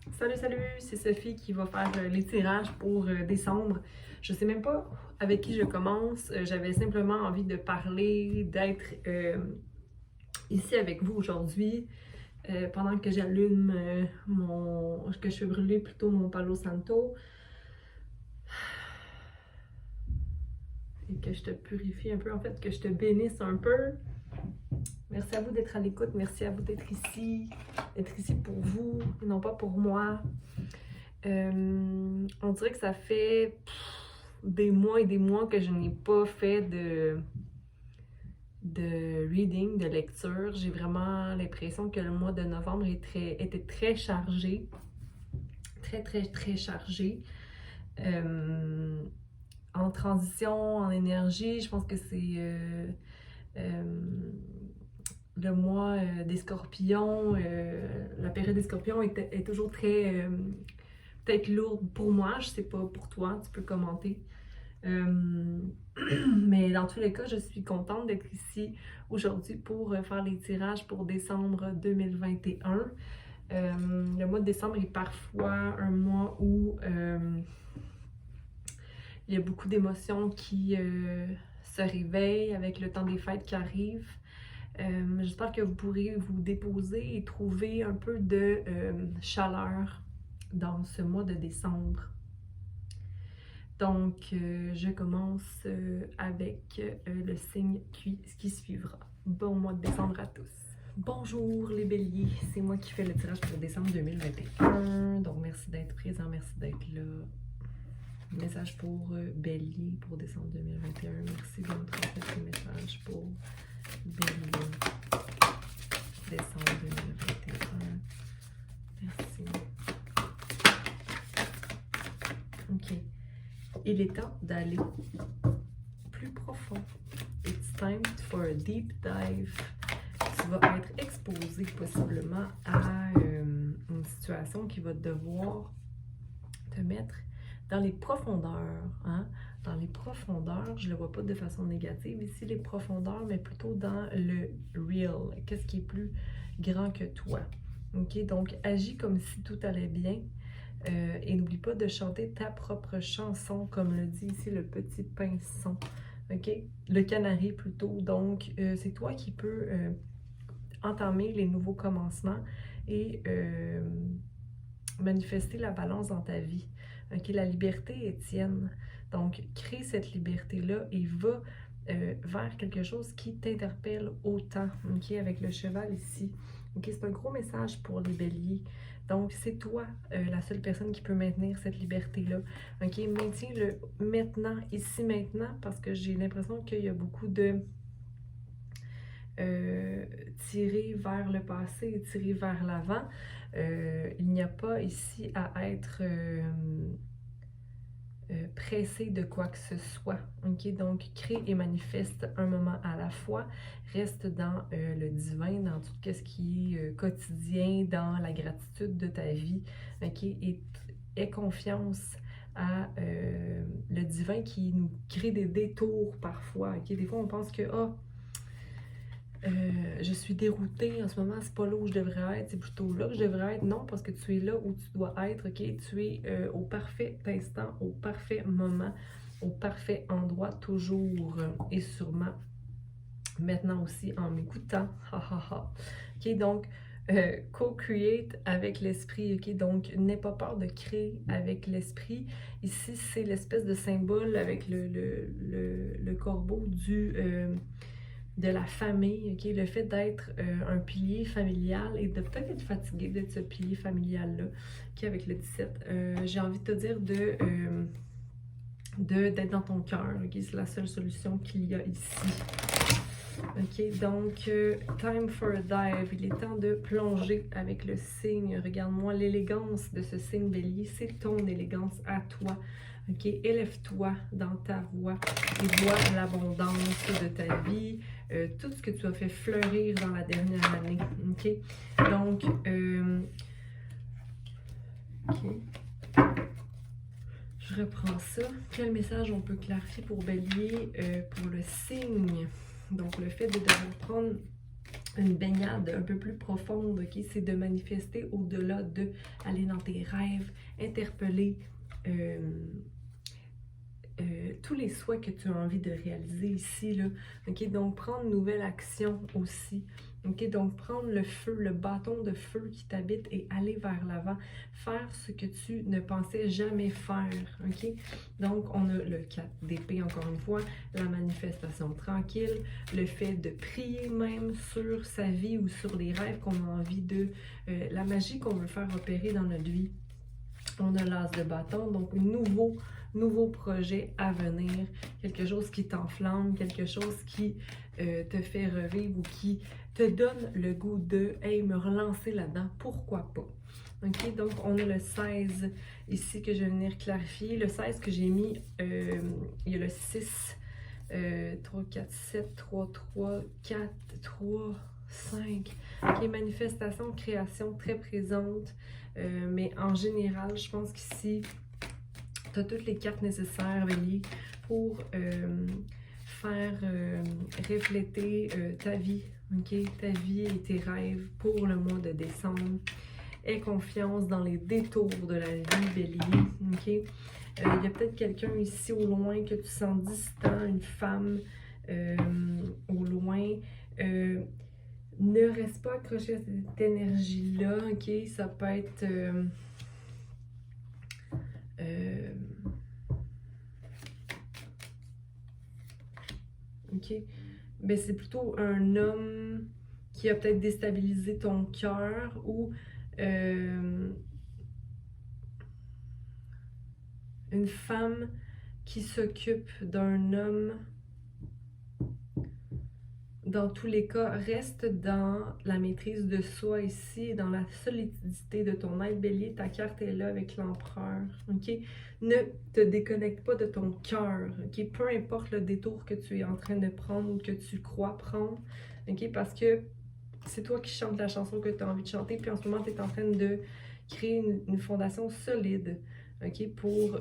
Salut, salut, c'est Sophie qui va faire les tirages pour décembre. Je sais même pas avec qui je commence. J'avais simplement envie de parler, d'être ici avec vous aujourd'hui pendant que j'allume que je fais brûler plutôt mon Palo Santo et que je te purifie un peu, en fait, que je te bénisse un peu. Merci à vous d'être à l'écoute, merci à vous d'être ici pour vous et non pas pour moi. On dirait que ça fait des mois et des mois que je n'ai pas fait de reading, de lecture. J'ai vraiment l'impression que le mois de novembre était très chargé. Très chargé. En transition, en énergie, je pense que c'est le mois des scorpions. La période des scorpions est toujours très peut-être lourde pour moi, je sais pas pour toi, tu peux commenter. Mais dans tous les cas, je suis contente d'être ici aujourd'hui pour faire les tirages pour décembre 2021. Le mois de décembre est parfois un mois où il y a beaucoup d'émotions qui se réveillent avec le temps des fêtes qui arrive. J'espère que vous pourrez vous déposer et trouver un peu de chaleur dans ce mois de décembre. Donc, je commence avec le signe qui suivra. Bon mois de décembre à tous. Bonjour les béliers, c'est moi qui fais le tirage pour décembre 2021. Donc, merci d'être présent, merci d'être là. Message pour bélier pour décembre 2021. Merci de me transmettre ce message pour bélier. Décembre 2021. Merci. Ok. Il est temps d'aller plus profond. It's time for a deep dive. Tu vas être exposé possiblement à une situation qui va devoir te mettre dans les profondeurs. Hein? Dans les profondeurs, je ne le vois pas de façon négative ici, les profondeurs, mais plutôt dans le real. Qu'est-ce qui est plus grand que toi? Ok, donc agis comme si tout allait bien. Et n'oublie pas de chanter ta propre chanson, comme le dit ici le petit pinson. Ok? Le canari plutôt. Donc, c'est toi qui peux entamer les nouveaux commencements et manifester la balance dans ta vie. Ok? La liberté est tienne. Donc, crée cette liberté-là et va vers quelque chose qui t'interpelle autant. Ok? Avec le cheval ici. Ok? C'est un gros message pour les béliers. Donc, c'est toi la seule personne qui peut maintenir cette liberté-là. OK? Maintiens-le maintenant, ici, maintenant, parce que j'ai l'impression qu'il y a beaucoup de tirer vers le passé et tirer vers l'avant. Il n'y a pas ici à être pressé de quoi que ce soit. Ok, donc crée et manifeste un moment à la fois. Reste dans le divin, dans tout ce qui est quotidien, dans la gratitude de ta vie. Ok, et aie confiance à le divin qui nous crée des détours parfois. Ok, des fois on pense que je suis déroutée en ce moment, c'est pas là où je devrais être, c'est plutôt là que je devrais être. Non, parce que tu es là où tu dois être, ok? Tu es au parfait instant, au parfait moment, au parfait endroit, toujours et sûrement. Maintenant aussi en m'écoutant, ok? Donc, co-create avec l'esprit, ok? Donc, n'aie pas peur de créer avec l'esprit. Ici, c'est l'espèce de symbole avec le corbeau de la famille, ok? Le fait d'être un pilier familial et de peut-être être fatigué d'être ce pilier familial-là, ok? Avec le 17, j'ai envie de te dire d'être dans ton cœur, ok? C'est la seule solution qu'il y a ici. Ok, donc, time for a dive. Il est temps de plonger avec le signe. Regarde-moi l'élégance de ce signe bélier. C'est ton élégance à toi. Ok, élève-toi dans ta voix et vois l'abondance de ta vie, tout ce que tu as fait fleurir dans la dernière année. Ok, donc, je reprends ça. Quel message on peut clarifier pour bélier pour le signe? Donc, le fait de devoir prendre une baignade un peu plus profonde, ok? C'est de manifester au-delà de aller dans tes rêves, interpeller tous les souhaits que tu as envie de réaliser ici, là. Ok? Donc, prendre une nouvelle action aussi. Ok? Donc, prendre le feu, le bâton de feu qui t'habite et aller vers l'avant. Faire ce que tu ne pensais jamais faire. Ok? Donc, on a le 4 d'épée, encore une fois, la manifestation tranquille, le fait de prier même sur sa vie ou sur les rêves qu'on a envie de... la magie qu'on veut faire opérer dans notre vie. On a l'as de bâton, donc nouveau projet à venir, quelque chose qui t'enflamme, quelque chose qui te fait revivre ou qui te donne le goût de « hey, me relancer là-dedans, pourquoi pas ?» Ok, donc on a le 16 ici que je vais venir clarifier. Le 16 que j'ai mis, il y a le 6, 3, 4, 7, 3, 3, 4, 3, 5. Ok, manifestation, création très présente. Mais en général, je pense qu'ici, tu as toutes les cartes nécessaires, Bélier, pour faire refléter ta vie, ok? Ta vie et tes rêves pour le mois de décembre. Aie confiance dans les détours de la vie, Bélier, ok? Il y a peut-être quelqu'un ici au loin que tu sens distant, une femme au loin. Ne reste pas accroché à cette énergie-là, ok? Ça peut être... ok? Mais c'est plutôt un homme qui a peut-être déstabilisé ton cœur ou une femme qui s'occupe d'un homme. Dans tous les cas, reste dans la maîtrise de soi ici, dans la solidité de ton être, Bélier. Ta carte est là avec l'empereur, ok? Ne te déconnecte pas de ton cœur, ok? Peu importe le détour que tu es en train de prendre ou que tu crois prendre, ok? Parce que c'est toi qui chantes la chanson que tu as envie de chanter, puis en ce moment, tu es en train de créer une fondation solide, ok? Pour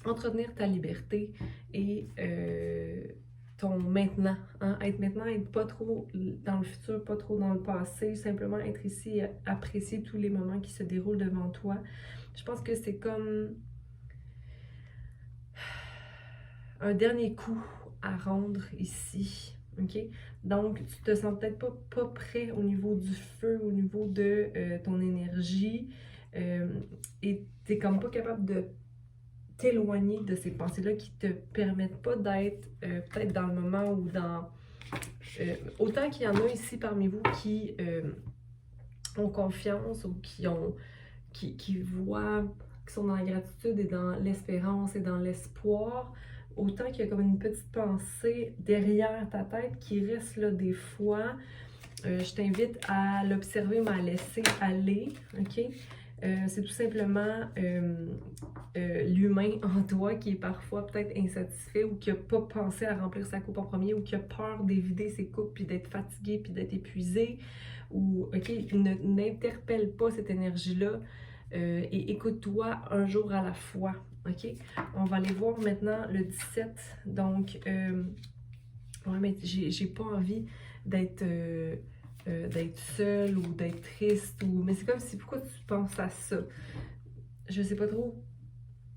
entretenir ta liberté et ton maintenant, hein? Être maintenant, être pas trop dans le futur, pas trop dans le passé, simplement être ici et apprécier tous les moments qui se déroulent devant toi. Je pense que c'est comme un dernier coup à rendre ici, ok? Donc, tu te sens peut-être pas prêt au niveau du feu, au niveau de ton énergie, et t'es comme pas capable de t'éloigner de ces pensées-là qui te permettent pas d'être peut-être dans le moment ou dans... autant qu'il y en a ici parmi vous qui ont confiance ou qui voient, qui sont dans la gratitude et dans l'espérance et dans l'espoir, autant qu'il y a comme une petite pensée derrière ta tête qui reste là des fois. Je t'invite à l'observer, mais à laisser aller, ok? C'est tout simplement l'humain en toi qui est parfois peut-être insatisfait ou qui n'a pas pensé à remplir sa coupe en premier ou qui a peur d'évider ses coupes puis d'être fatigué puis d'être épuisé. Ou, ok, n'interpelle pas cette énergie-là et écoute-toi un jour à la fois, ok? On va aller voir maintenant le 17. Donc, ouais, mais j'ai pas envie d'être seule ou d'être triste. Mais c'est comme si, pourquoi tu penses à ça? Je sais pas trop.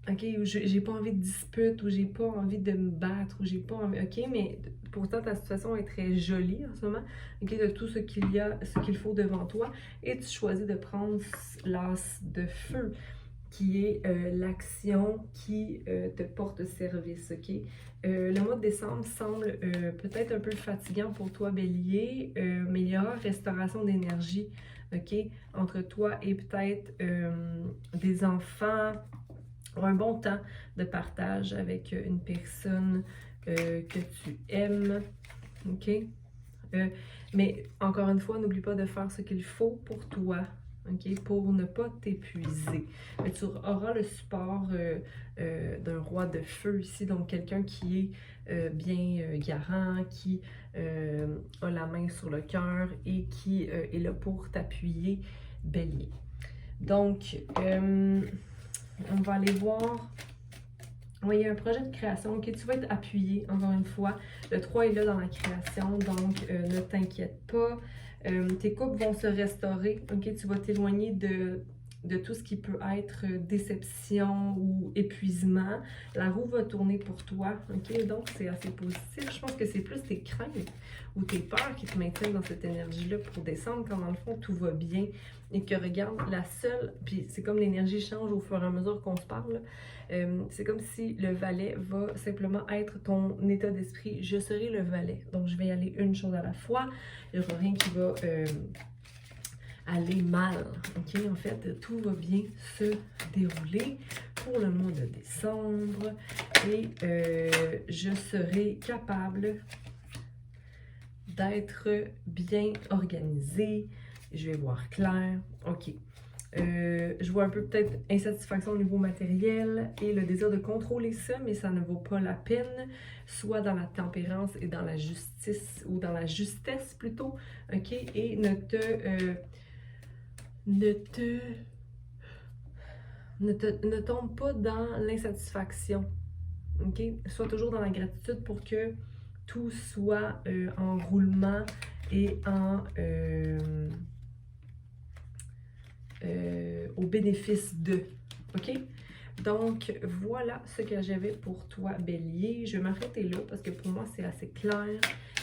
Ok, j'ai pas envie de dispute ou j'ai pas envie de me battre ou j'ai pas envie. Ok, mais pourtant ta situation est très jolie en ce moment. Ok, de tout ce qu'il faut devant toi et tu choisis de prendre l'as de feu qui est l'action qui te porte service, ok? Le mois de décembre semble peut-être un peu fatigant pour toi, Bélier, mais il y aura restauration d'énergie, ok? Entre toi et peut-être des enfants, un bon temps de partage avec une personne que tu aimes, ok? Mais encore une fois, n'oublie pas de faire ce qu'il faut pour toi, ok? Pour ne pas t'épuiser. Mais tu auras le support d'un roi de feu ici, donc quelqu'un qui est bien garant, qui a la main sur le cœur et qui est là pour t'appuyer, Bélier. Donc, on va aller voir Oui, il y a un projet de création, ok, tu vas être appuyé, encore une fois. Le 3 est là dans la création, donc ne t'inquiète pas. Tes couples vont se restaurer, ok, tu vas t'éloigner de tout ce qui peut être déception ou épuisement. La roue va tourner pour toi, ok, donc c'est assez positif. Je pense que c'est plus tes craintes ou tes peurs qui te maintiennent dans cette énergie-là pour descendre, quand dans le fond, tout va bien. Et que regarde, la seule, puis c'est comme l'énergie change au fur et à mesure qu'on se parle, c'est comme si le valet va simplement être ton état d'esprit. Je serai le valet. Donc, je vais y aller une chose à la fois. Il n'y aura rien qui va aller mal. OK? En fait, tout va bien se dérouler pour le mois de décembre. Et je serai capable d'être bien organisée. Je vais voir clair. OK. Je vois un peu peut-être insatisfaction au niveau matériel et le désir de contrôler ça, mais ça ne vaut pas la peine, soit dans la tempérance et dans la justice, ou dans la justesse plutôt, ok? Et ne tombe pas dans l'insatisfaction, ok? Sois toujours dans la gratitude pour que tout soit en roulement et au bénéfice de, ok? Donc, voilà ce que j'avais pour toi, Bélier. Je vais m'arrêter là parce que pour moi, c'est assez clair.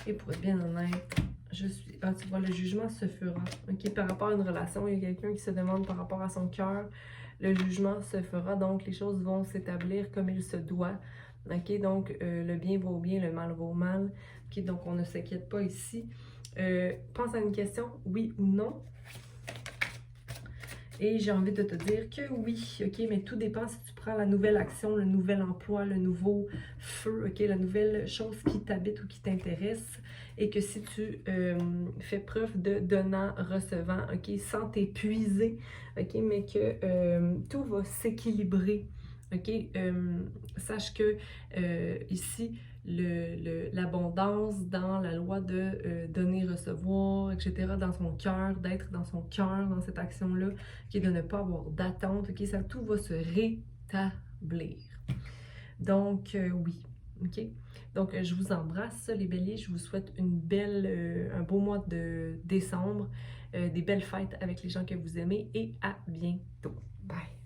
Et pour être bien honnête, je suis... Ah, tu vois, le jugement se fera, ok? Par rapport à une relation, il y a quelqu'un qui se demande par rapport à son cœur. Le jugement se fera, donc les choses vont s'établir comme il se doit. Ok? Donc, le bien va au bien, le mal va au mal. Ok? Donc, on ne s'inquiète pas ici. Pense à une question, oui ou non. Et j'ai envie de te dire que oui, ok, mais tout dépend si tu prends la nouvelle action, le nouvel emploi, le nouveau feu, ok, la nouvelle chose qui t'habite ou qui t'intéresse, et que si tu fais preuve de donnant-recevant, ok, sans t'épuiser, ok, mais que tout va s'équilibrer, ok, sache que ici, l'abondance dans la loi de donner, recevoir, etc., dans son cœur, d'être dans son cœur, dans cette action-là, qui est de ne pas avoir d'attente, ok, ça tout va se rétablir. Donc, oui, ok. Donc, je vous embrasse, les béliers, je vous souhaite un beau mois de décembre, des belles fêtes avec les gens que vous aimez et à bientôt. Bye!